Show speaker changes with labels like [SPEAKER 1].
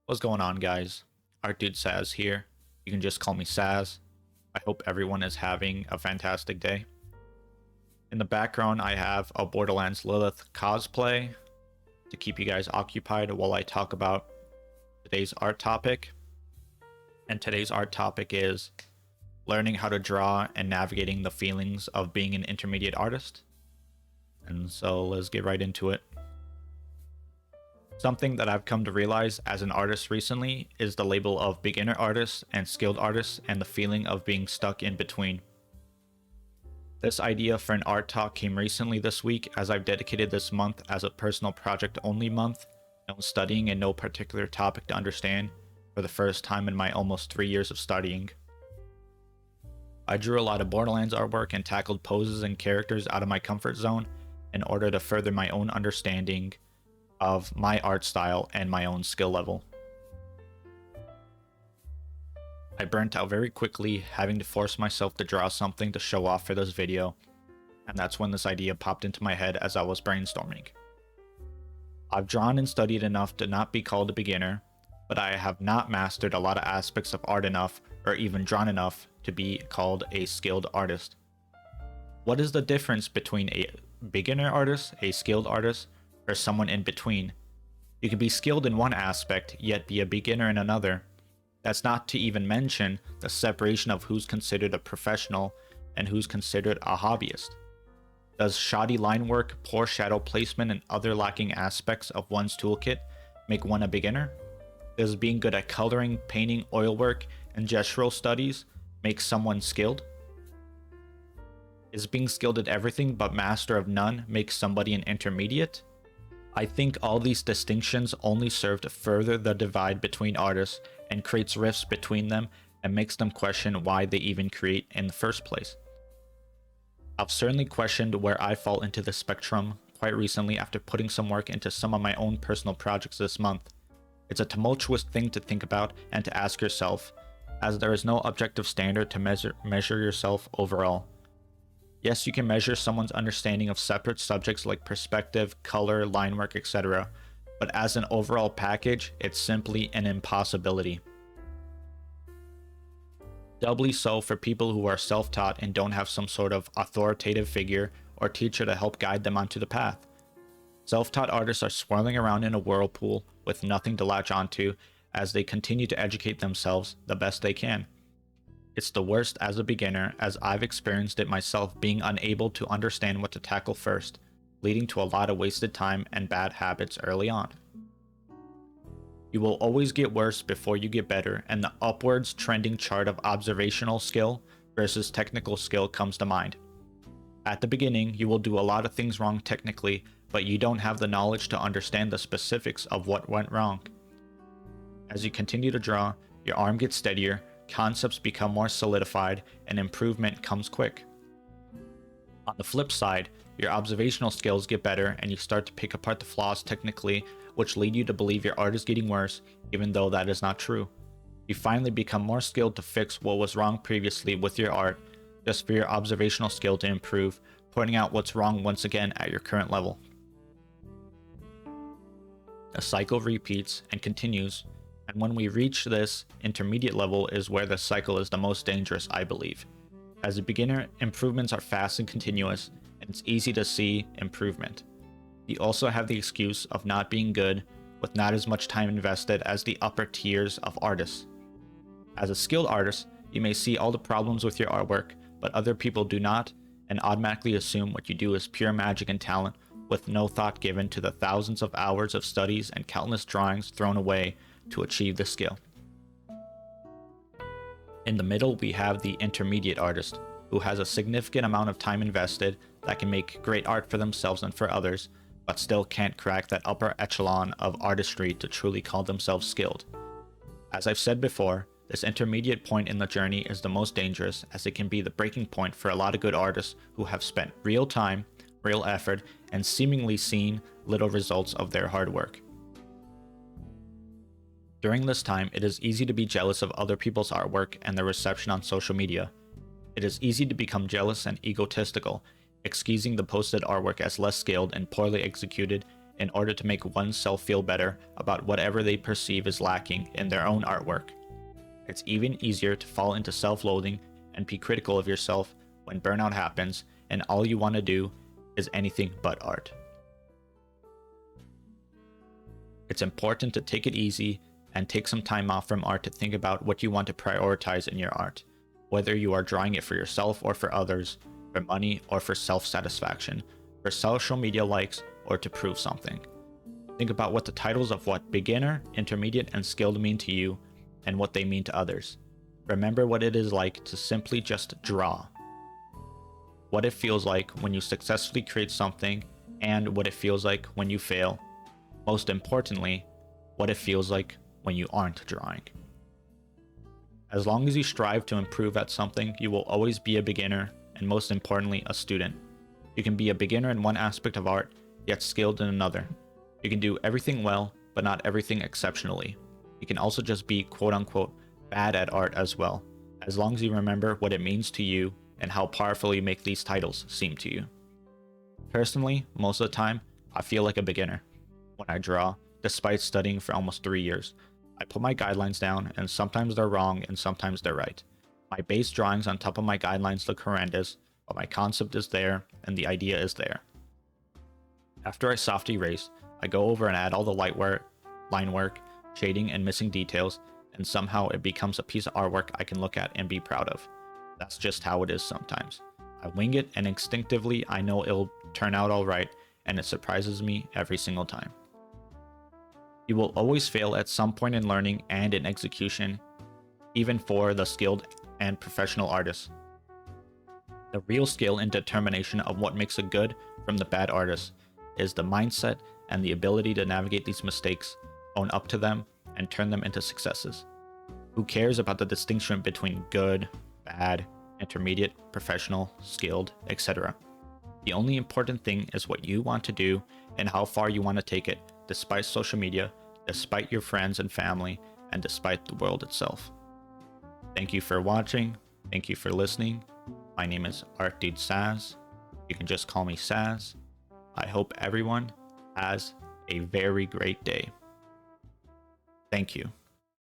[SPEAKER 1] What's going on, guys? Art Dude Saz here. You can just call me Saz. I hope everyone is having a fantastic day. In the background, I have a Borderlands Lilith cosplay to keep you guys occupied while I talk about today's art topic. And today's art topic is learning how to draw and navigating the feelings of being an intermediate artist. And so let's get right into it. Something that I've come to realize as an artist recently is the label of beginner artist and skilled artist and the feeling of being stuck in between. This idea for an art talk came recently this week as I've dedicated this month as a personal project only month and was studying in no particular topic to understand for the first time in my almost 3 years of studying. I drew a lot of Borderlands artwork and tackled poses and characters out of my comfort zone in order to further my own understanding of my art style and my own skill level. I burnt out very quickly having to force myself to draw something to show off for this video, and that's when this idea popped into my head as I was brainstorming. I've drawn and studied enough to not be called a beginner, but I have not mastered a lot of aspects of art enough or even drawn enough to be called a skilled artist. What is the difference between a beginner artist, a skilled artist, or someone in between? You can be skilled in one aspect, yet be a beginner in another. That's not to even mention the separation of who's considered a professional and who's considered a hobbyist. Does shoddy line work, poor shadow placement, and other lacking aspects of one's toolkit make one a beginner? Does being good at coloring, painting, oil work, and gestural studies make someone skilled? Is being skilled at everything but master of none make somebody an intermediate? I think all these distinctions only serve to further the divide between artists and creates rifts between them and makes them question why they even create in the first place. I've certainly questioned where I fall into the spectrum quite recently after putting some work into some of my own personal projects this month. It's a tumultuous thing to think about and to ask yourself, as there is no objective standard to measure yourself overall. Yes, you can measure someone's understanding of separate subjects like perspective, color, line work, etc., but as an overall package, it's simply an impossibility. Doubly so for people who are self-taught and don't have some sort of authoritative figure or teacher to help guide them onto the path. Self-taught artists are swirling around in a whirlpool with nothing to latch onto as they continue to educate themselves the best they can. It's the worst as a beginner, as I've experienced it myself being unable to understand what to tackle first, leading to a lot of wasted time and bad habits early on. You will always get worse before you get better, and the upwards trending chart of observational skill versus technical skill comes to mind. At the beginning, you will do a lot of things wrong technically, but you don't have the knowledge to understand the specifics of what went wrong. As you continue to draw, your arm gets steadier, concepts become more solidified, and improvement comes quick. On the flip side, your observational skills get better and you start to pick apart the flaws technically, which lead you to believe your art is getting worse, even though that is not true. You finally become more skilled to fix what was wrong previously with your art, just for your observational skill to improve, pointing out what's wrong once again at your current level. The cycle repeats and continues, and when we reach this intermediate level is where the cycle is the most dangerous, I believe. As a beginner, improvements are fast and continuous, and it's easy to see improvement. You also have the excuse of not being good, with not as much time invested as the upper tiers of artists. As a skilled artist, you may see all the problems with your artwork, but other people do not, and automatically assume what you do is pure magic and talent, with no thought given to the thousands of hours of studies and countless drawings thrown away to achieve the skill. In the middle, we have the intermediate artist, who has a significant amount of time invested that can make great art for themselves and for others, but still can't crack that upper echelon of artistry to truly call themselves skilled. As I've said before, this intermediate point in the journey is the most dangerous, as it can be the breaking point for a lot of good artists who have spent real time, real effort, and seemingly seen little results of their hard work. During this time, it is easy to be jealous of other people's artwork and their reception on social media. It is easy to become jealous and egotistical, excusing the posted artwork as less skilled and poorly executed, in order to make oneself feel better about whatever they perceive is lacking in their own artwork. It's even easier to fall into self-loathing and be critical of yourself when burnout happens and all you want to do is anything but art. It's important to take it easy and take some time off from art to think about what you want to prioritize in your art, whether you are drawing it for yourself or for others, for money or for self-satisfaction, for social media likes, or to prove something. Think about what the titles of what beginner, intermediate, and skilled mean to you and what they mean to others. Remember what it is like to simply just draw. What it feels like when you successfully create something and what it feels like when you fail. Most importantly, what it feels like when you aren't drawing. As long as you strive to improve at something, you will always be a beginner and most importantly, a student. You can be a beginner in one aspect of art, yet skilled in another. You can do everything well, but not everything exceptionally. You can also just be quote-unquote bad at art as well, as long as you remember what it means to you and how powerful you make these titles seem to you. Personally, most of the time, I feel like a beginner when I draw, despite studying for almost 3 years. I put my guidelines down, and sometimes they're wrong and sometimes they're right. My base drawings on top of my guidelines look horrendous, but my concept is there and the idea is there. After I soft erase, I go over and add all the line work, shading, and missing details, and somehow it becomes a piece of artwork I can look at and be proud of. That's just how it is sometimes. I wing it and instinctively I know it'll turn out alright, and it surprises me every single time. You will always fail at some point in learning and in execution, even for the skilled and professional artists. The real skill and determination of what makes a good from the bad artist is the mindset and the ability to navigate these mistakes, own up to them, and turn them into successes. Who cares about the distinction between good, bad, intermediate, professional, skilled, etc.? The only important thing is what you want to do and how far you want to take it, despite social media, despite your friends and family, and despite the world itself. Thank you for watching. Thank you for listening. My name is Art Dude Saz. You can just call me Saz. I hope everyone has a very great day. Thank you.